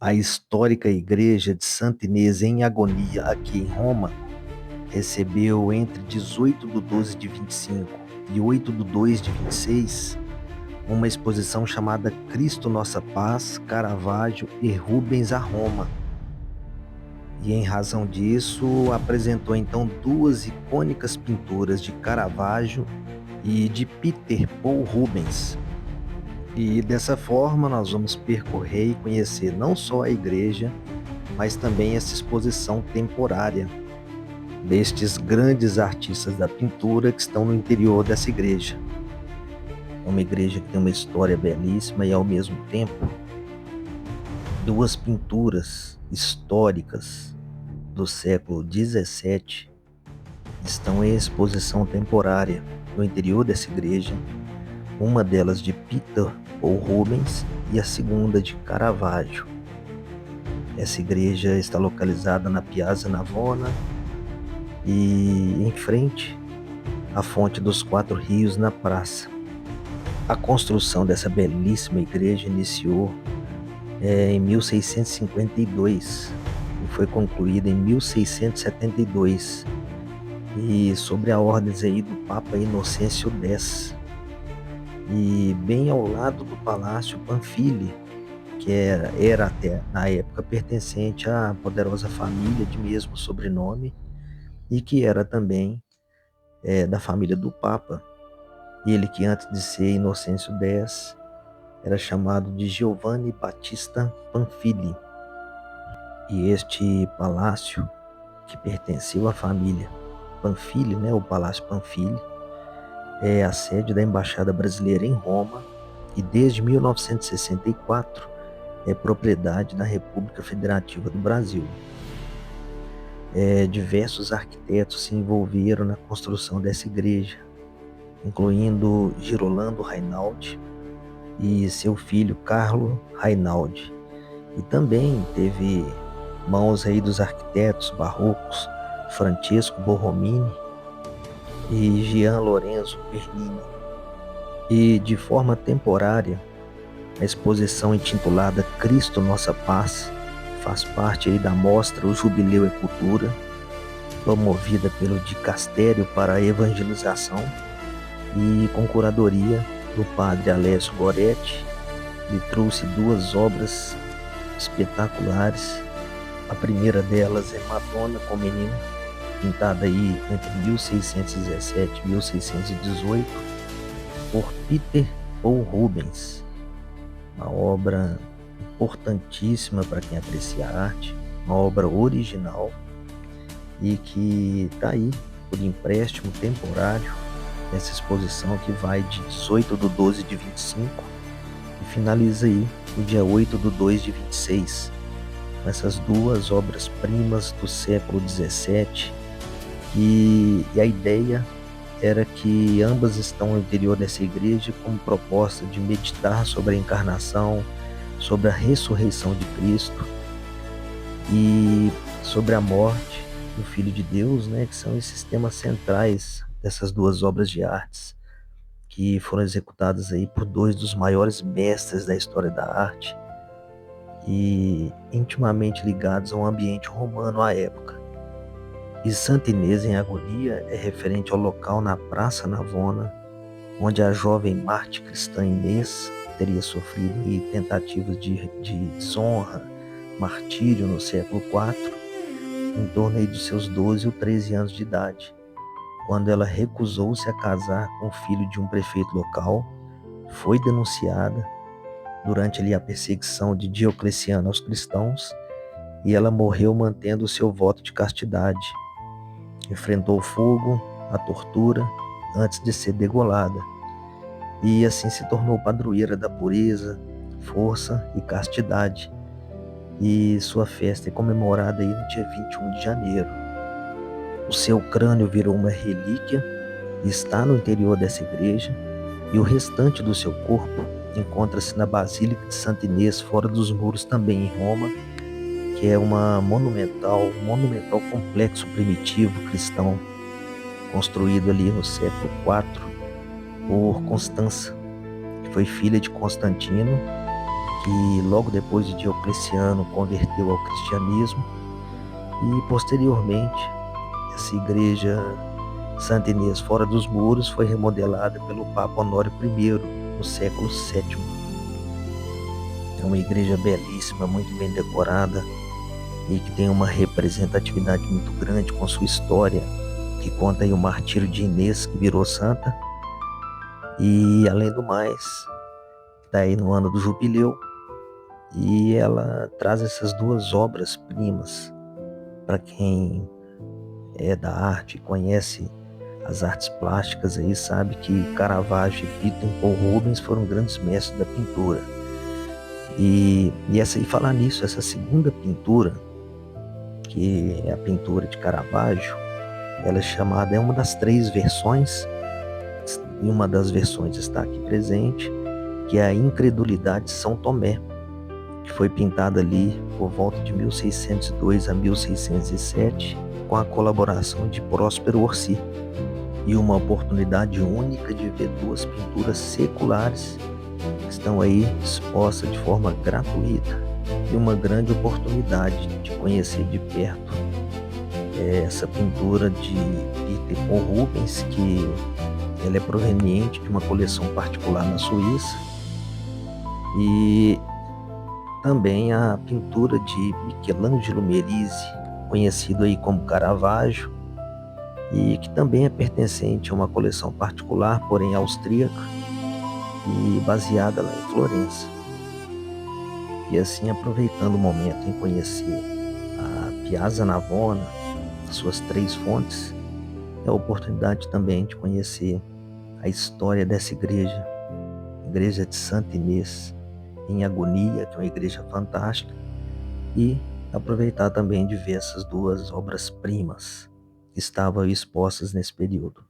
A histórica igreja de Santa Inês em Agonia, aqui em Roma, recebeu entre 18 de 12 de 25 e 8 de 2 de 26 uma exposição chamada Cristo Nossa Paz, Caravaggio e Rubens a Roma. E em razão disso, apresentou então duas icônicas pinturas de Caravaggio e de Peter Paul Rubens. E dessa forma nós vamos percorrer e conhecer não só a igreja, mas também essa exposição temporária destes grandes artistas da pintura que estão no interior dessa igreja. É uma igreja que tem uma história belíssima e, ao mesmo tempo, duas pinturas históricas do século XVII estão em exposição temporária no interior dessa igreja, uma delas de Peter Paul Rubens e a segunda de Caravaggio. Essa igreja está localizada na Piazza Navona e em frente à Fonte dos Quatro Rios, na praça. A construção dessa belíssima igreja iniciou em 1652 e foi concluída em 1672 e sobre a ordem aí do Papa Inocêncio X, e bem ao lado do Palácio Pamphili, que era até na época pertencente à poderosa família de mesmo sobrenome e que era também da família do Papa. Ele que antes de ser Inocêncio X era chamado de Giovanni Battista Pamphili. E este palácio, que pertenceu à família Pamphili, o Palácio Pamphili, é a sede da Embaixada Brasileira em Roma e desde 1964 é propriedade da República Federativa do Brasil. Diversos arquitetos se envolveram na construção dessa igreja, incluindo Girolamo Rainaldi e seu filho Carlo Rainaldi. E também teve mãos aí dos arquitetos barrocos Francesco Borromini e Gian Lorenzo Bernini. E de forma temporária, a exposição intitulada Cristo Nossa Paz faz parte aí da mostra O Jubileu é Cultura, promovida pelo Dicastério para a Evangelização e com curadoria do padre Alessio Goretti. Ele trouxe duas obras espetaculares. A primeira delas é Madonna com Menino, pintada aí entre 1617 e 1618 por Peter Paul Rubens. Uma obra importantíssima para quem aprecia a arte, uma obra original e que está aí por empréstimo temporário nessa exposição que vai de 18 de 12 de 25 e finaliza aí no dia 8 de 2 de 26, com essas duas obras-primas do século XVII. E a ideia era que ambas estão no interior dessa igreja com proposta de meditar sobre a encarnação, sobre a ressurreição de Cristo e sobre a morte do Filho de Deus, que são esses temas centrais dessas duas obras de artes que foram executadas aí por dois dos maiores mestres da história da arte e intimamente ligados ao ambiente romano à época. E Santa Inês em Agonia é referente ao local na Praça Navona, onde a jovem Marte cristã Inês teria sofrido aí tentativas de desonra, martírio no século IV, em torno aí dos seus 12 ou 13 anos de idade, quando ela recusou-se a casar com o filho de um prefeito local, foi denunciada durante ali a perseguição de Diocleciano aos cristãos e ela morreu mantendo o seu voto de castidade. Enfrentou o fogo, a tortura, antes de ser degolada. E assim se tornou padroeira da pureza, força e castidade. E sua festa é comemorada aí no dia 21 de janeiro. O seu crânio virou uma relíquia e está no interior dessa igreja, e o restante do seu corpo encontra-se na Basílica de Santa Inês, fora dos muros também em Roma, que é um monumental complexo primitivo cristão, construído ali no século IV por Constança, que foi filha de Constantino, que logo depois de Diocleciano converteu ao cristianismo, e posteriormente essa igreja Santa Inês fora dos muros foi remodelada pelo Papa Honório I no século VII. É uma igreja belíssima, muito bem decorada e que tem uma representatividade muito grande com sua história, que conta aí o martírio de Inês, que virou santa. E além do mais, está aí no ano do jubileu, e ela traz essas duas obras-primas. Para quem é da arte, conhece as artes plásticas aí, sabe que Caravaggio e Victor Paul Rubens foram grandes mestres da pintura. E essa, e falar nisso, essa segunda pintura, que é a pintura de Caravaggio, ela é chamada, é uma das 3 versões, e uma das versões está aqui presente, que é a Incredulidade de São Tomé, que foi pintada ali por volta de 1602 a 1607, com a colaboração de Próspero Orsi. E uma oportunidade única de ver 2 pinturas seculares que estão aí expostas de forma gratuita, e uma grande oportunidade de conhecer de perto essa pintura de Victor Paul Rubens, que ela é proveniente de uma coleção particular na Suíça, e também a pintura de Michelangelo Merisi, conhecido aí como Caravaggio, e que também é pertencente a uma coleção particular, porém austríaca, e baseada lá em Florença. E assim, aproveitando o momento em conhecer a Piazza Navona, suas 3 fontes, é a oportunidade também de conhecer a história dessa igreja, igreja de Santa Inês, em Agonia, que é uma igreja fantástica, e aproveitar também de ver essas 2 obras-primas que estavam expostas nesse período.